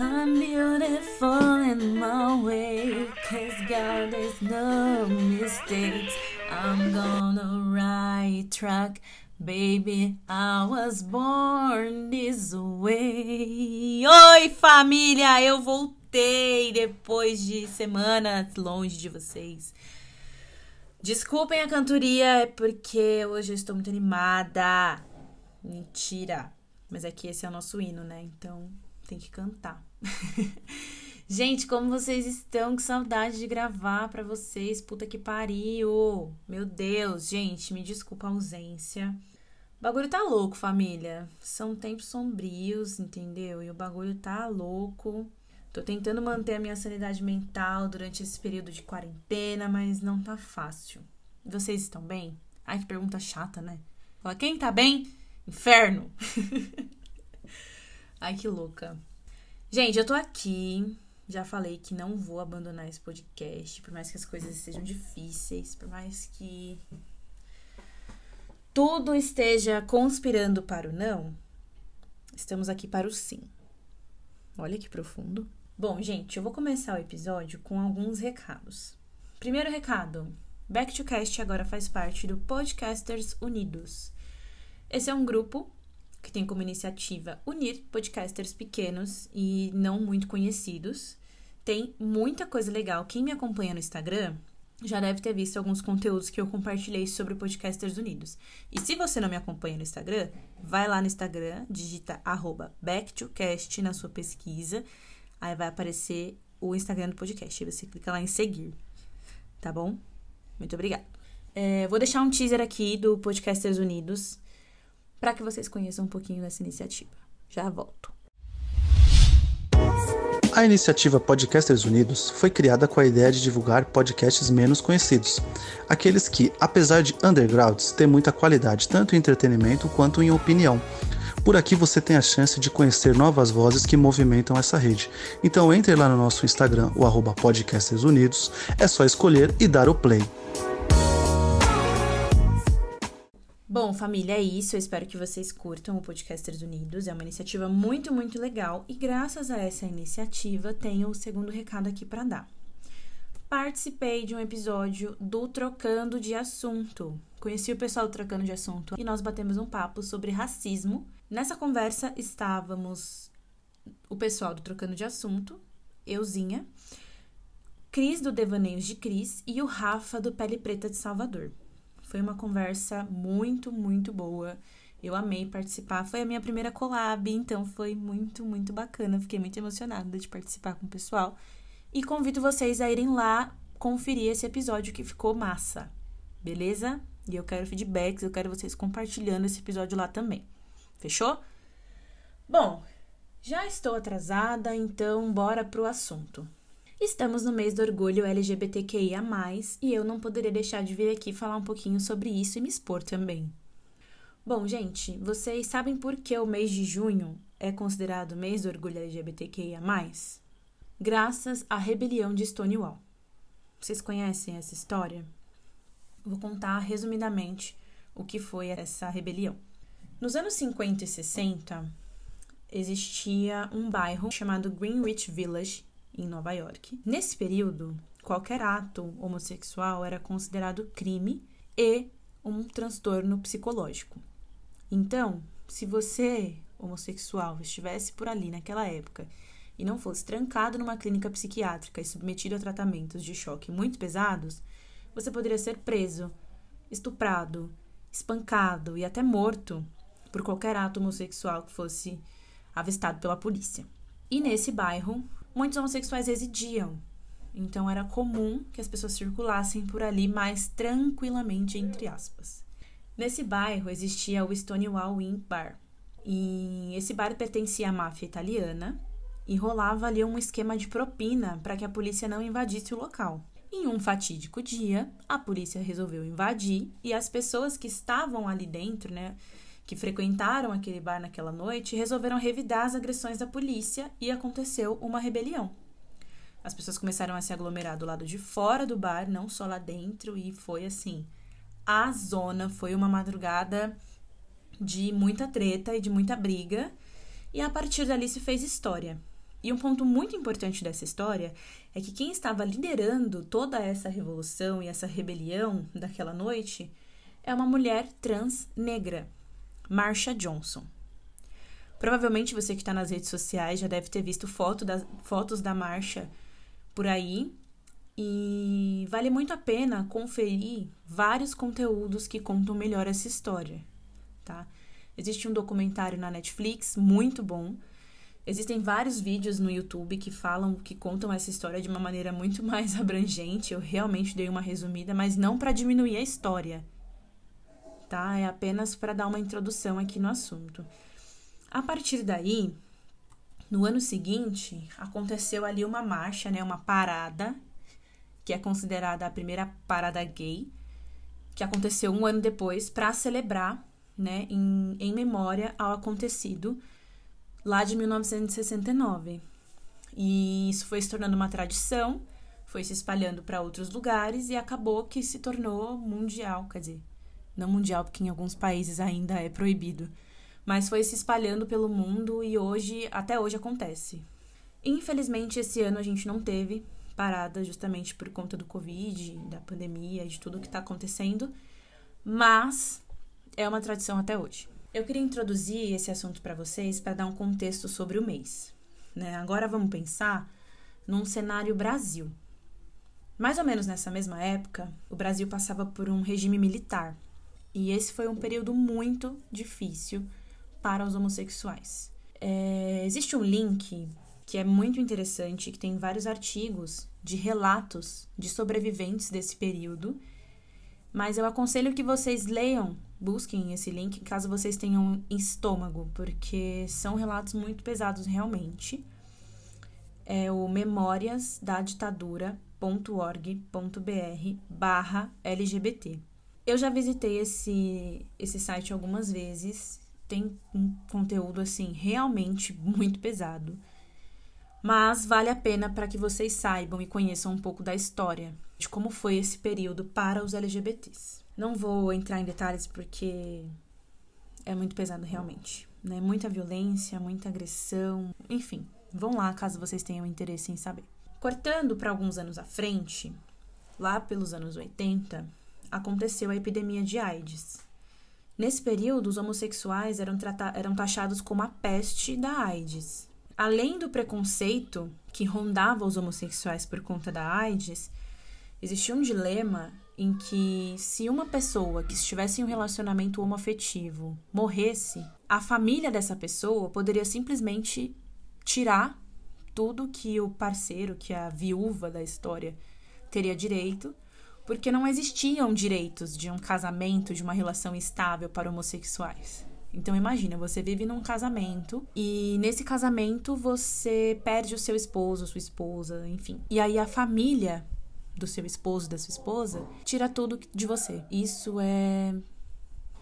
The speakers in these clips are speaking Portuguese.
I'm beautiful in my way, 'cause God, there's no mistakes. I'm gonna right track, baby, I was born this way. Oi, família, eu voltei depois de semanas longe de vocês. Desculpem a cantoria, é porque hoje eu estou muito animada. Mentira. Mas é que esse é o nosso hino, né? Então tem que cantar. Gente, como vocês estão? Que saudade de gravar pra vocês. Puta que pariu. Meu Deus, gente, me desculpa a ausência. O bagulho tá louco, família. São tempos sombrios, entendeu? E o bagulho tá louco. Tô tentando manter a minha sanidade mental durante esse período de quarentena, mas não tá fácil. Vocês estão bem? Ai, que pergunta chata, né? Fala, quem tá bem? Inferno! Ai, que louca. Gente, eu tô aqui. Já falei que não vou abandonar esse podcast, por mais que as coisas sejam difíceis, por mais que tudo esteja conspirando para o não, estamos aqui para o sim. Olha que profundo. Bom, gente, eu vou começar o episódio com alguns recados. Primeiro recado, Back to Cast agora faz parte do Podcasters Unidos. Esse é um grupo que tem como iniciativa unir podcasters pequenos e não muito conhecidos. Tem muita coisa legal. Quem me acompanha no Instagram já deve ter visto alguns conteúdos que eu compartilhei sobre Podcasters Unidos. E se você não me acompanha no Instagram, vai lá no Instagram, digita @backtocast na sua pesquisa. Aí vai aparecer o Instagram do podcast. Aí você clica lá em seguir. Tá bom? Muito obrigada. Vou deixar um teaser aqui do Podcasters Unidos para que vocês conheçam um pouquinho dessa iniciativa. Já volto. A iniciativa Podcasters Unidos foi criada com a ideia de divulgar podcasts menos conhecidos, aqueles que, apesar de undergrounds, têm muita qualidade tanto em entretenimento quanto em opinião. Por aqui você tem a chance de conhecer novas vozes que movimentam essa rede. Então entre lá no nosso Instagram, o @podcastersunidos, é só escolher e dar o play. Bom, família, é isso. Eu espero que vocês curtam o Podcasters Unidos. É uma iniciativa muito, muito legal. E graças a essa iniciativa, tenho o segundo recado aqui para dar. Participei de um episódio do Trocando de Assunto. Conheci o pessoal do Trocando de Assunto e nós batemos um papo sobre racismo. Nessa conversa estávamos o pessoal do Trocando de Assunto, euzinha, Cris do Devaneios de Cris e o Rafa do Pele Preta de Salvador. Foi uma conversa muito, muito boa. Eu amei participar. Foi a minha primeira collab, então foi muito, muito bacana. Fiquei muito emocionada de participar com o pessoal. E convido vocês a irem lá conferir esse episódio que ficou massa. Beleza? E eu quero feedbacks, eu quero vocês compartilhando esse episódio lá também. Fechou? Bom, já estou atrasada, então bora pro assunto. Estamos no mês do orgulho LGBTQIA+, e eu não poderia deixar de vir aqui falar um pouquinho sobre isso e me expor também. Bom, gente, vocês sabem por que o mês de junho é considerado o mês do orgulho LGBTQIA+? Graças à rebelião de Stonewall. Vocês conhecem essa história? Vou contar resumidamente o que foi essa rebelião. Nos anos 50 e 60, existia um bairro chamado Greenwich Village, em Nova York. Nesse período, qualquer ato homossexual era considerado crime e um transtorno psicológico. Então, se você, homossexual, estivesse por ali naquela época e não fosse trancado numa clínica psiquiátrica e submetido a tratamentos de choque muito pesados, você poderia ser preso, estuprado, espancado e até morto por qualquer ato homossexual que fosse avistado pela polícia. E nesse bairro, muitos homossexuais residiam, então era comum que as pessoas circulassem por ali mais tranquilamente, entre aspas. Nesse bairro existia o Stonewall Inn Bar, e esse bar pertencia à máfia italiana e rolava ali um esquema de propina para que a polícia não invadisse o local. Em um fatídico dia, a polícia resolveu invadir e as pessoas que estavam ali dentro, que frequentaram aquele bar naquela noite, resolveram revidar as agressões da polícia e aconteceu uma rebelião. As pessoas começaram a se aglomerar do lado de fora do bar, não só lá dentro, e foi assim, a zona. Foi uma madrugada de muita treta e de muita briga, e a partir dali se fez história. E um ponto muito importante dessa história é que quem estava liderando toda essa revolução e essa rebelião daquela noite é uma mulher trans negra, Marsha Johnson. Provavelmente você que está nas redes sociais já deve ter visto fotos da Marsha por aí. E vale muito a pena conferir vários conteúdos que contam melhor essa história, tá? Existe um documentário na Netflix muito bom. Existem vários vídeos no YouTube que contam essa história de uma maneira muito mais abrangente. Eu realmente dei uma resumida, mas não para diminuir a história, tá? É apenas para dar uma introdução aqui no assunto. A partir daí, no ano seguinte, aconteceu ali uma marcha, né? Uma parada, que é considerada a primeira parada gay, que aconteceu um ano depois para celebrar, né? Em memória ao acontecido lá de 1969. E isso foi se tornando uma tradição, foi se espalhando para outros lugares e acabou que se tornou mundial, quer dizer, não mundial porque em alguns países ainda é proibido, mas foi se espalhando pelo mundo e até hoje acontece. Infelizmente, esse ano a gente não teve parada justamente por conta do Covid, da pandemia e de tudo que está acontecendo, mas é uma tradição até hoje. Eu queria introduzir esse assunto para vocês para dar um contexto sobre o mês, né? Agora vamos pensar num cenário Brasil. Mais ou menos nessa mesma época, o Brasil passava por um regime militar. E esse foi um período muito difícil para os homossexuais. Existe um link que é muito interessante, que tem vários artigos de relatos de sobreviventes desse período, mas eu aconselho que vocês leiam, busquem esse link caso vocês tenham estômago, porque são relatos muito pesados realmente. É o memoriasdaditadura.org.br/LGBT. Eu já visitei esse site algumas vezes, tem um conteúdo assim realmente muito pesado, mas vale a pena para que vocês saibam e conheçam um pouco da história, de como foi esse período para os LGBTs. Não vou entrar em detalhes porque é muito pesado realmente, né? Muita violência, muita agressão, enfim. Vão lá caso vocês tenham interesse em saber. Cortando para alguns anos à frente, lá pelos anos 80, aconteceu a epidemia de AIDS. Nesse período, os homossexuais eram taxados como a peste da AIDS. Além do preconceito que rondava os homossexuais por conta da AIDS, existia um dilema em que, se uma pessoa que estivesse em um relacionamento homoafetivo morresse, a família dessa pessoa poderia simplesmente tirar tudo que o parceiro, que a viúva da história, teria direito, porque não existiam direitos de um casamento, de uma relação estável para homossexuais. Então imagina, você vive num casamento e nesse casamento você perde o seu esposo, sua esposa, enfim. E aí a família do seu esposo, da sua esposa, tira tudo de você. Isso é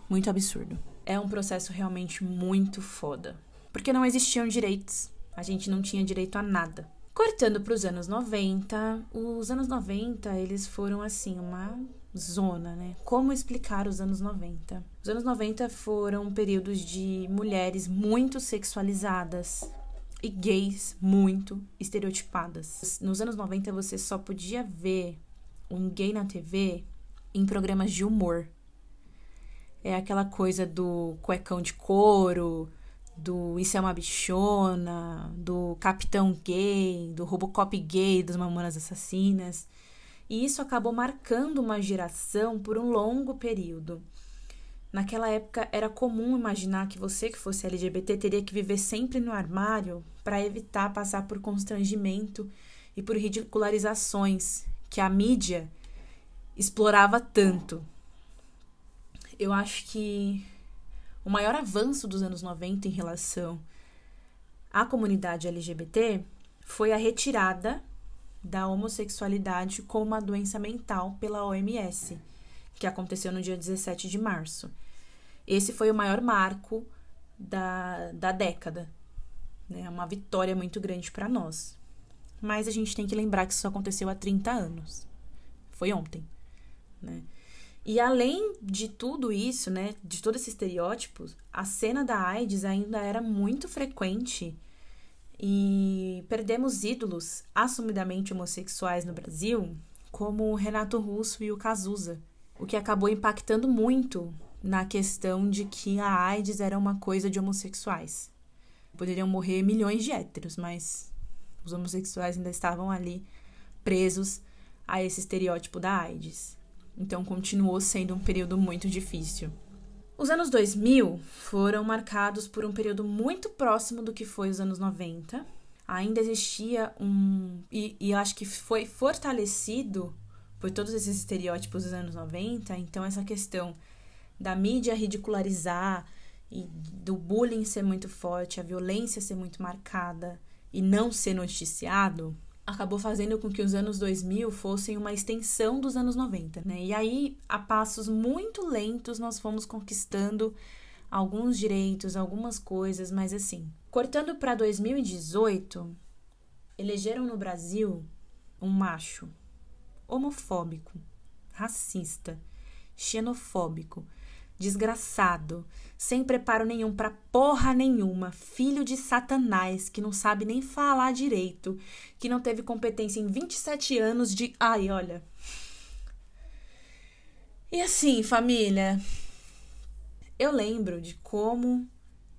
muito absurdo. É um processo realmente muito foda. Porque não existiam direitos. A gente não tinha direito a nada. Cortando para os anos 90, eles foram assim, uma zona, né? Como explicar os anos 90? Os anos 90 foram períodos de mulheres muito sexualizadas e gays muito estereotipadas. Nos anos 90 você só podia ver um gay na TV em programas de humor. É aquela coisa do cuecão de couro, do Isso é uma Bichona, do Capitão Gay, do Robocop Gay, das Mamonas Assassinas. E isso acabou marcando uma geração por um longo período. Naquela época era comum imaginar que você que fosse LGBT teria que viver sempre no armário para evitar passar por constrangimento e por ridicularizações que a mídia explorava tanto. Eu acho que o maior avanço dos anos 90 em relação à comunidade LGBT foi a retirada da homossexualidade como uma doença mental pela OMS, que aconteceu no dia 17 de março. Esse foi o maior marco da década, né? Uma vitória muito grande para nós. Mas a gente tem que lembrar que isso aconteceu há 30 anos. Foi ontem, né? E além de tudo isso, né, de todo esse estereótipo, a cena da AIDS ainda era muito frequente E perdemos ídolos assumidamente homossexuais no Brasil, como o Renato Russo e o Cazuza, o que acabou impactando muito na questão de que a AIDS era uma coisa de homossexuais. Poderiam morrer milhões de héteros, mas os homossexuais ainda estavam ali presos a esse estereótipo da AIDS. Então continuou sendo um período muito difícil. Os anos 2000 foram marcados por um período muito próximo do que foi os anos 90. Ainda existia e eu acho que foi fortalecido por todos esses estereótipos dos anos 90. Então essa questão da mídia ridicularizar e do bullying ser muito forte, a violência ser muito marcada e não ser noticiado, acabou fazendo com que os anos 2000 fossem uma extensão dos anos 90, né? E aí, a passos muito lentos, nós fomos conquistando alguns direitos, algumas coisas, mas assim, cortando para 2018, elegeram no Brasil um macho homofóbico, racista, xenofóbico, desgraçado, sem preparo nenhum pra porra nenhuma, filho de Satanás, que não sabe nem falar direito, que não teve competência em 27 anos de... Ai, olha. E assim, família, eu lembro de como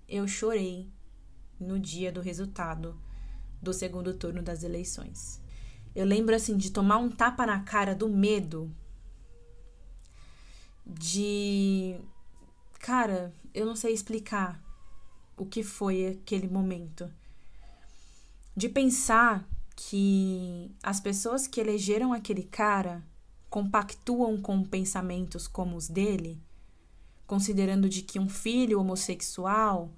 eu chorei no dia do resultado do segundo turno das eleições. Eu lembro, assim, de tomar um tapa na cara do medo de... Cara, eu não sei explicar o que foi aquele momento. De pensar que as pessoas que elegeram aquele cara compactuam com pensamentos como os dele, considerando de que um filho homossexual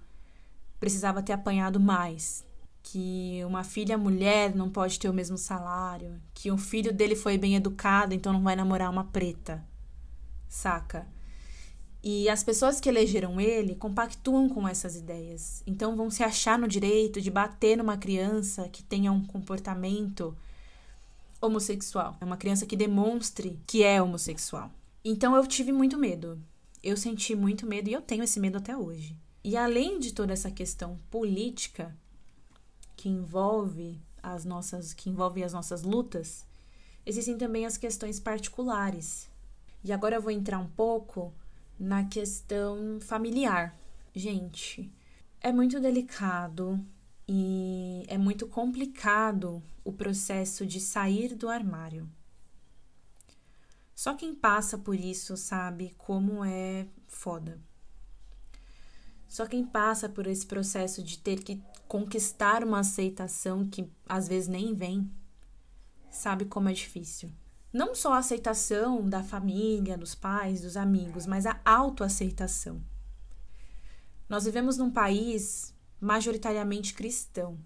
precisava ter apanhado mais, que uma filha mulher não pode ter o mesmo salário, que o filho dele foi bem educado, então não vai namorar uma preta. Saca? E as pessoas que elegeram ele compactuam com essas ideias. Então vão se achar no direito de bater numa criança que tenha um comportamento homossexual. É uma criança que demonstre que é homossexual. Então eu tive muito medo. Eu senti muito medo e eu tenho esse medo até hoje. E além de toda essa questão política que envolve as nossas lutas, existem também as questões particulares. E agora eu vou entrar um pouco na questão familiar. Gente, é muito delicado e é muito complicado o processo de sair do armário. Só quem passa por isso sabe como é foda. Só quem passa por esse processo de ter que conquistar uma aceitação que às vezes nem vem, sabe como é difícil. Não só a aceitação da família, dos pais, dos amigos, mas a autoaceitação. Nós vivemos num país majoritariamente cristão.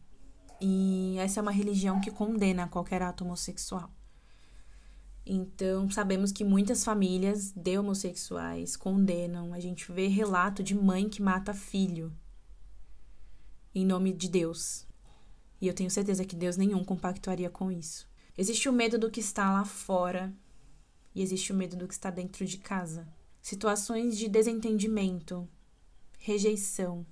E essa é uma religião que condena qualquer ato homossexual. Então, sabemos que muitas famílias de homossexuais condenam. A gente vê relato de mãe que mata filho em nome de Deus. E eu tenho certeza que Deus nenhum compactuaria com isso. Existe o medo do que está lá fora e existe o medo do que está dentro de casa. Situações de desentendimento, rejeição,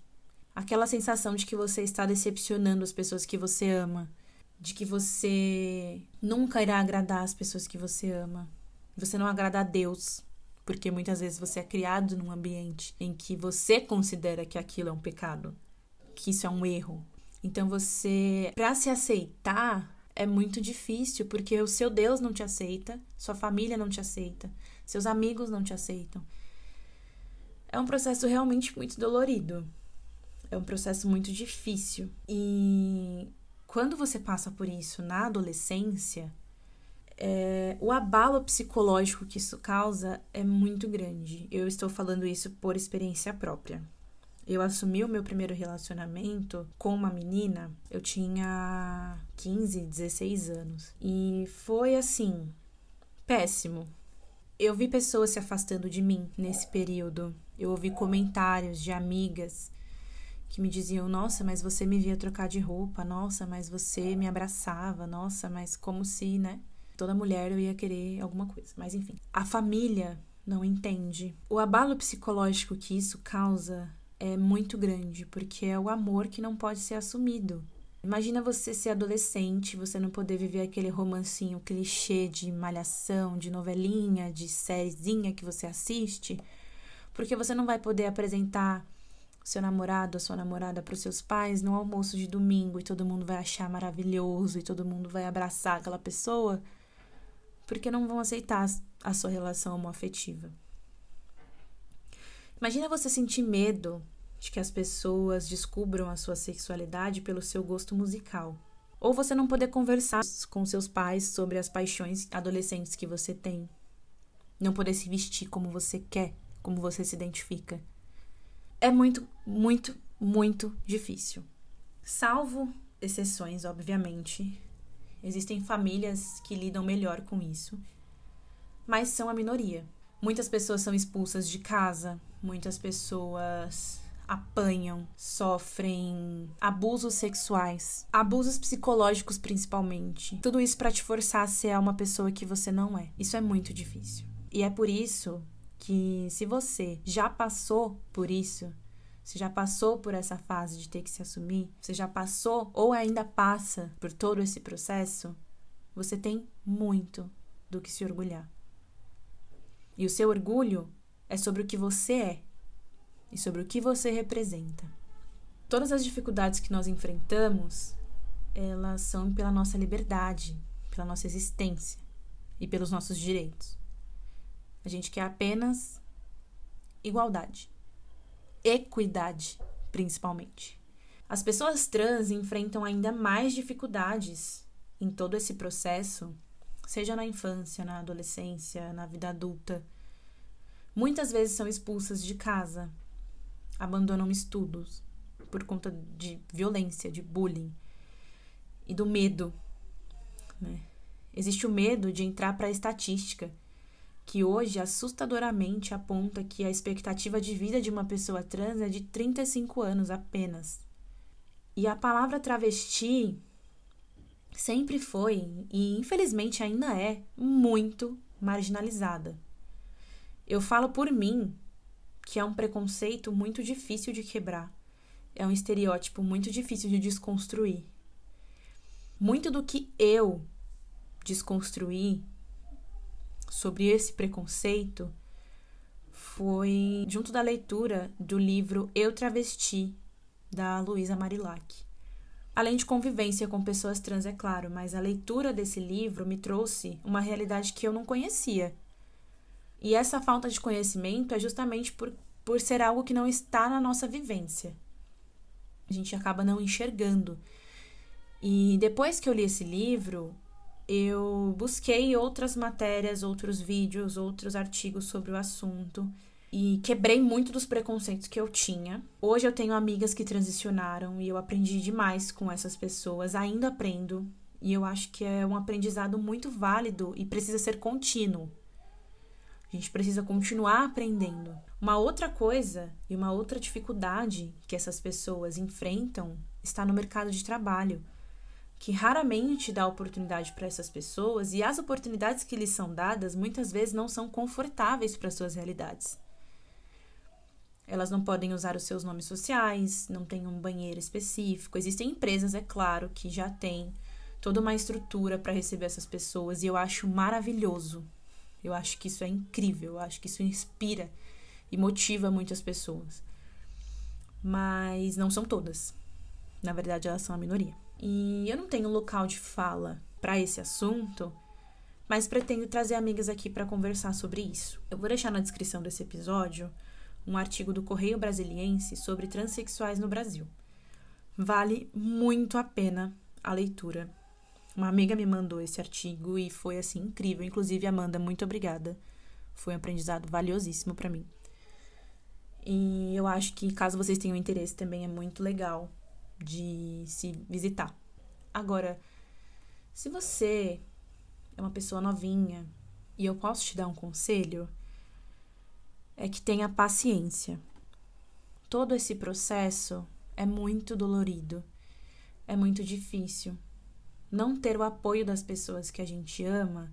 aquela sensação de que você está decepcionando as pessoas que você ama, de que você nunca irá agradar as pessoas que você ama. Você não agrada a Deus, porque muitas vezes você é criado num ambiente em que você considera que aquilo é um pecado, que isso é um erro. Então para se aceitar, é muito difícil, porque o seu Deus não te aceita, sua família não te aceita, seus amigos não te aceitam. É um processo realmente muito dolorido. É um processo muito difícil. E quando você passa por isso na adolescência, o abalo psicológico que isso causa é muito grande. Eu estou falando isso por experiência própria. Eu assumi o meu primeiro relacionamento com uma menina, eu tinha 15, 16 anos. E foi assim, péssimo. Eu vi pessoas se afastando de mim nesse período. Eu ouvi comentários de amigas que me diziam: nossa, mas você me via trocar de roupa, nossa, mas você me abraçava, nossa, mas como se, né? Toda mulher eu ia querer alguma coisa. Mas enfim, a família não entende. O abalo psicológico que isso causa é muito grande, porque é o amor que não pode ser assumido. Imagina você ser adolescente, você não poder viver aquele romancinho clichê de malhação, de novelinha, de sériezinha que você assiste, porque você não vai poder apresentar seu namorado ou sua namorada para os seus pais no almoço de domingo e todo mundo vai achar maravilhoso e todo mundo vai abraçar aquela pessoa, porque não vão aceitar a sua relação homoafetiva. Imagina você sentir medo de que as pessoas descubram a sua sexualidade pelo seu gosto musical. Ou você não poder conversar com seus pais sobre as paixões adolescentes que você tem. Não poder se vestir como você quer, como você se identifica. É muito, muito, muito difícil. Salvo exceções, obviamente. Existem famílias que lidam melhor com isso, mas são a minoria. Muitas pessoas são expulsas de casa, muitas pessoas apanham, sofrem abusos sexuais, abusos psicológicos principalmente. Tudo isso para te forçar a ser uma pessoa que você não é. Isso é muito difícil. E é por isso que se você já passou por isso, você já passou por essa fase de ter que se assumir, você já passou ou ainda passa por todo esse processo, você tem muito do que se orgulhar. E o seu orgulho é sobre o que você é e sobre o que você representa. Todas as dificuldades que nós enfrentamos, elas são pela nossa liberdade, pela nossa existência e pelos nossos direitos. A gente quer apenas igualdade, equidade, principalmente. As pessoas trans enfrentam ainda mais dificuldades em todo esse processo, seja na infância, na adolescência, na vida adulta. Muitas vezes são expulsas de casa, abandonam estudos por conta de violência, de bullying e do medo, né? Existe o medo de entrar para a estatística, que hoje assustadoramente aponta que a expectativa de vida de uma pessoa trans é de 35 anos apenas. E a palavra travesti sempre foi, e infelizmente ainda é, muito marginalizada. Eu falo por mim que é um preconceito muito difícil de quebrar. É um estereótipo muito difícil de desconstruir. Muito do que eu desconstruí sobre esse preconceito foi junto da leitura do livro Eu Travesti, da Luísa Marilac. Além de convivência com pessoas trans, é claro, mas a leitura desse livro me trouxe uma realidade que eu não conhecia. E essa falta de conhecimento é justamente por ser algo que não está na nossa vivência. A gente acaba não enxergando. E depois que eu li esse livro, eu busquei outras matérias, outros vídeos, outros artigos sobre o assunto e quebrei muito dos preconceitos que eu tinha. Hoje eu tenho amigas que transicionaram e eu aprendi demais com essas pessoas, ainda aprendo, e eu acho que é um aprendizado muito válido e precisa ser contínuo. A gente precisa continuar aprendendo. Uma outra coisa e uma outra dificuldade que essas pessoas enfrentam está no mercado de trabalho, que raramente dá oportunidade para essas pessoas, e as oportunidades que lhes são dadas muitas vezes não são confortáveis para suas realidades. Elas não podem usar os seus nomes sociais, não tem um banheiro específico. Existem empresas, é claro, que já têm toda uma estrutura para receber essas pessoas, e eu acho maravilhoso. Eu acho que isso é incrível, eu acho que isso inspira e motiva muitas pessoas. Mas não são todas. Na verdade, elas são a minoria. E eu não tenho local de fala para esse assunto, mas pretendo trazer amigas aqui para conversar sobre isso. Eu vou deixar na descrição desse episódio um artigo do Correio Brasiliense sobre transexuais no Brasil. Vale muito a pena a leitura. Uma amiga me mandou esse artigo e foi, assim, incrível. Inclusive, Amanda, muito obrigada. Foi um aprendizado valiosíssimo para mim. E eu acho que, caso vocês tenham interesse, também é muito legal de se visitar. Agora, se você é uma pessoa novinha e eu posso te dar um conselho, é que tenha paciência. Todo esse processo é muito dolorido, é muito difícil. Não ter o apoio das pessoas que a gente ama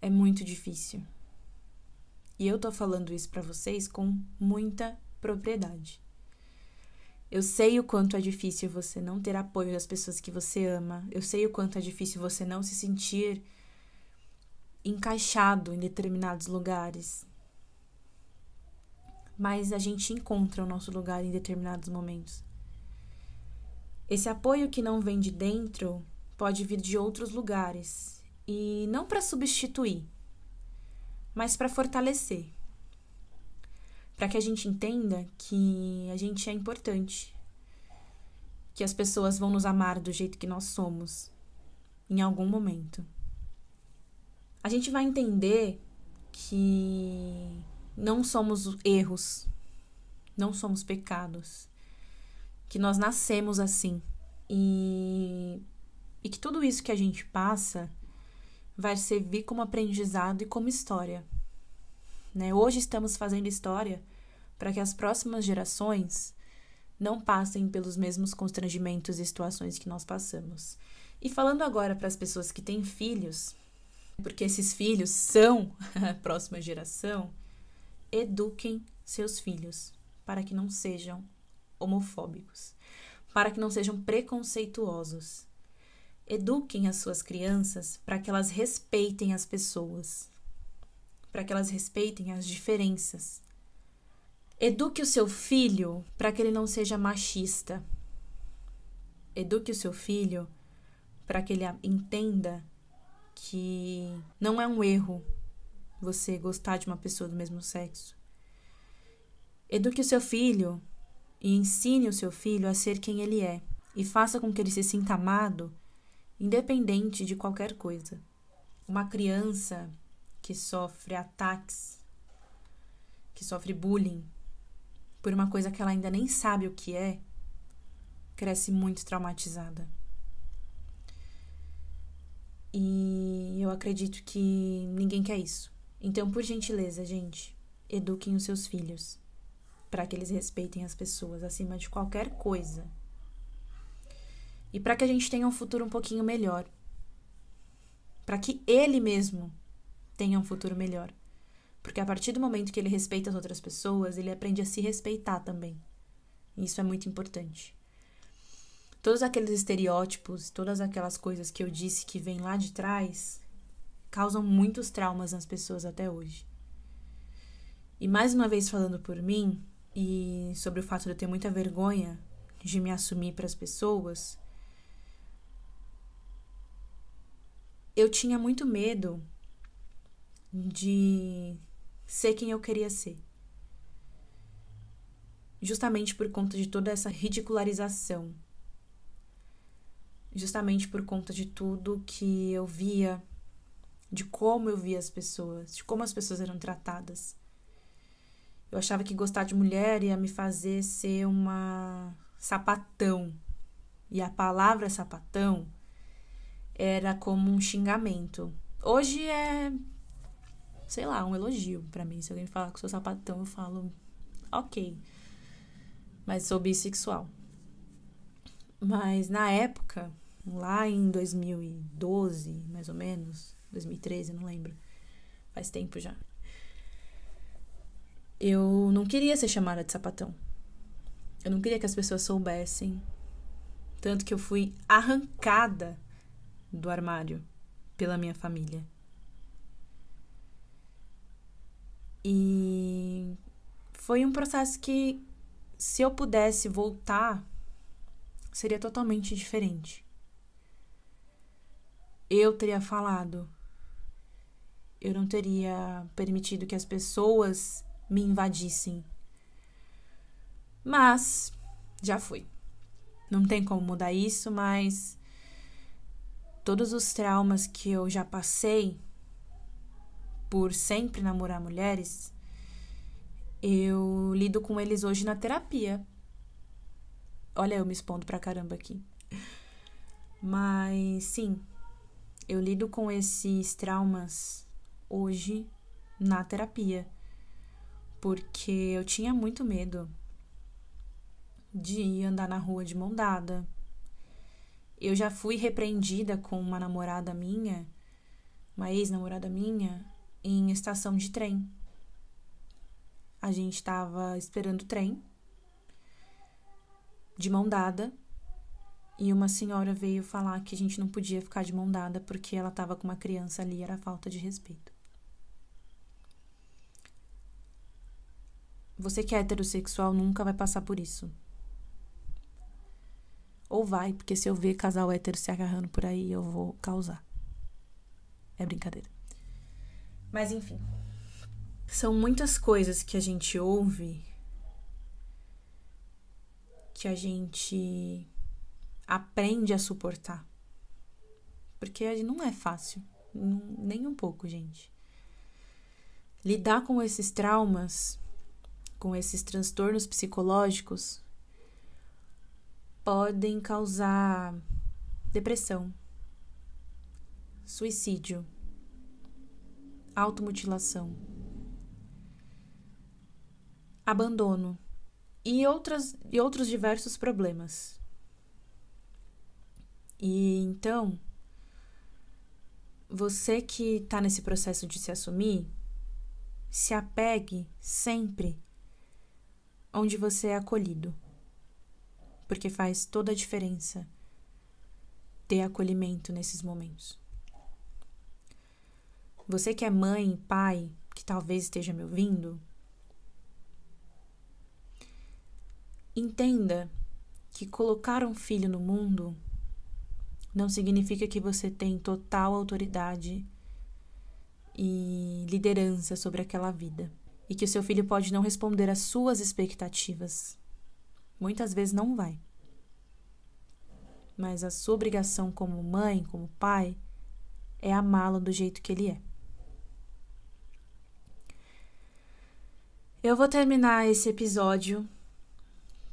é muito difícil. E eu tô falando isso pra vocês com muita propriedade. Eu sei o quanto é difícil você não ter apoio das pessoas que você ama. Eu sei o quanto é difícil você não se sentir encaixado em determinados lugares. Mas a gente encontra o nosso lugar em determinados momentos. Esse apoio que não vem de dentro pode vir de outros lugares. E não para substituir, mas para fortalecer. Para que a gente entenda que a gente é importante. Que as pessoas vão nos amar do jeito que nós somos, em algum momento. A gente vai entender que não somos erros, não somos pecados, que nós nascemos assim. E que tudo isso que a gente passa vai servir como aprendizado e como história. Né? Hoje estamos fazendo história para que as próximas gerações não passem pelos mesmos constrangimentos e situações que nós passamos. E falando agora para as pessoas que têm filhos, porque esses filhos são a próxima geração, eduquem seus filhos para que não sejam homofóbicos, para que não sejam preconceituosos. Eduquem as suas crianças para que elas respeitem as pessoas, para que elas respeitem as diferenças. Eduque o seu filho para que ele não seja machista. Eduque o seu filho para que ele entenda que não é um erro você gostar de uma pessoa do mesmo sexo. Eduque o seu filho e ensine o seu filho a ser quem ele é e faça com que ele se sinta amado, independente de qualquer coisa. Uma criança que sofre ataques, que sofre bullying por uma coisa que ela ainda nem sabe o que é, cresce muito traumatizada. E eu acredito que ninguém quer isso. Então, por gentileza, gente, eduquem os seus filhos para que eles respeitem as pessoas acima de qualquer coisa. E para que a gente tenha um futuro um pouquinho melhor. Para que ele mesmo tenha um futuro melhor. Porque a partir do momento que ele respeita as outras pessoas, ele aprende a se respeitar também. E isso é muito importante. Todos aqueles estereótipos, todas aquelas coisas que eu disse que vêm lá de trás, causam muitos traumas nas pessoas até hoje. E mais uma vez falando por mim, e sobre o fato de eu ter muita vergonha de me assumir para as pessoas, eu tinha muito medo de ser quem eu queria ser. Justamente por conta de toda essa ridicularização. Justamente por conta de tudo que eu via, de como eu via as pessoas, de como as pessoas eram tratadas. Eu achava que gostar de mulher ia me fazer ser uma sapatão. E a palavra sapatão era como um xingamento. Hoje é, sei lá, um elogio pra mim. Se alguém falar que eu sou sapatão, eu falo, ok. Mas sou bissexual. Mas na época, lá em 2012, mais ou menos, 2013, não lembro. Faz tempo já. Eu não queria ser chamada de sapatão. Eu não queria que as pessoas soubessem. Tanto que eu fui arrancada do armário pela minha família. E foi um processo que, se eu pudesse voltar, seria totalmente diferente. Eu teria falado. Eu não teria permitido que as pessoas me invadissem. Mas já foi. Não tem como mudar isso, mas todos os traumas que eu já passei por sempre namorar mulheres, eu lido com eles hoje na terapia. Olha, eu me expondo pra caramba aqui. Mas, sim, eu lido com esses traumas hoje na terapia. Porque eu tinha muito medo de andar na rua de mão dada. Eu já fui repreendida com uma namorada minha, uma ex-namorada minha, em estação de trem. A gente tava esperando o trem. de mão dada e uma senhora veio falar que a gente não podia ficar de mão dada porque ela estava com uma criança ali, era falta de respeito. Você que é heterossexual nunca vai passar por isso. Ou vai, porque se eu ver casal hétero se agarrando por aí, eu vou causar. É brincadeira. Mas enfim. São muitas coisas que a gente ouve, que a gente aprende a suportar. Porque não é fácil. Nem um pouco, gente. Lidar com esses traumas, com esses transtornos psicológicos, podem causar depressão, suicídio, automutilação, abandono e outros diversos problemas. E então, você que está nesse processo de se assumir, se apegue sempre onde você é acolhido. Porque faz toda a diferença ter acolhimento nesses momentos. Você que é mãe, pai, que talvez esteja me ouvindo, entenda que colocar um filho no mundo não significa que você tem total autoridade e liderança sobre aquela vida. E que o seu filho pode não responder às suas expectativas. Muitas vezes não vai. Mas a sua obrigação como mãe, como pai, é amá-lo do jeito que ele é. Eu vou terminar esse episódio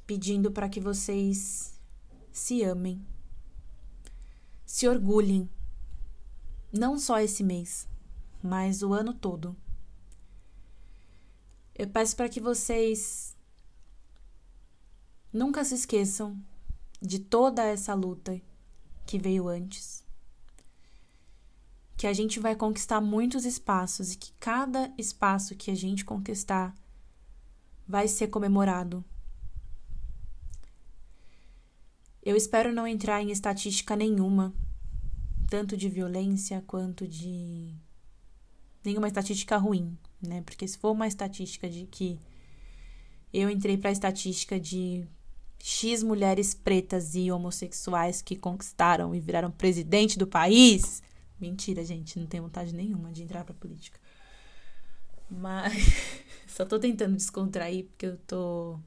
pedindo para que vocês se amem, se orgulhem, não só esse mês, mas o ano todo. Eu peço para que vocês nunca se esqueçam de toda essa luta que veio antes. Que a gente vai conquistar muitos espaços e que cada espaço que a gente conquistar vai ser comemorado. Eu espero não entrar em estatística nenhuma, tanto de violência quanto de nenhuma estatística ruim, né? Porque se for uma estatística de que eu entrei para a estatística de X mulheres pretas e homossexuais que conquistaram e viraram presidente do país. Mentira, gente, não tenho vontade nenhuma de entrar pra política. Mas só tô tentando descontrair porque eu tô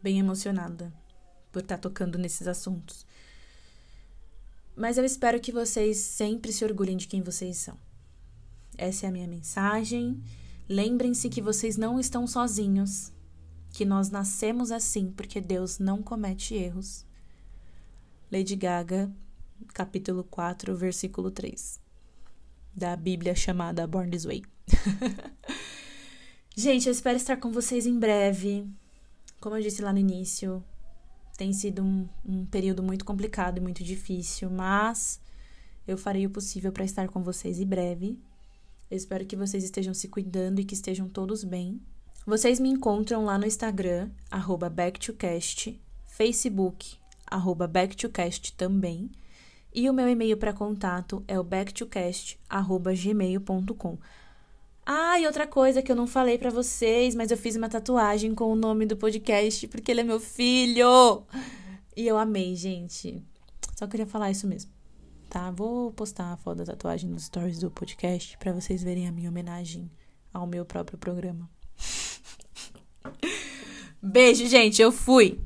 bem emocionada por estar tocando nesses assuntos. Mas eu espero que vocês sempre se orgulhem de quem vocês são. Essa é a minha mensagem. Lembrem-se que vocês não estão sozinhos. Que nós nascemos assim porque Deus não comete erros. Lady Gaga, capítulo 4, versículo 3. Da Bíblia chamada Born This Way. Gente, eu espero estar com vocês em breve. Como eu disse lá no início, tem sido um período muito complicado e muito difícil, mas eu farei o possível para estar com vocês em breve. Eu espero que vocês estejam se cuidando e que estejam todos bem. Vocês me encontram lá no Instagram, @backtocast, Facebook, @backtocast também. E o meu e-mail para contato é o backtocast@gmail.com. Ah, e outra coisa que eu não falei pra vocês, mas eu fiz uma tatuagem com o nome do podcast, porque ele é meu filho! E eu amei, gente. Só queria falar isso mesmo, tá? Vou postar a foto da tatuagem nos stories do podcast pra vocês verem a minha homenagem ao meu próprio programa. Beijo, gente. Eu fui.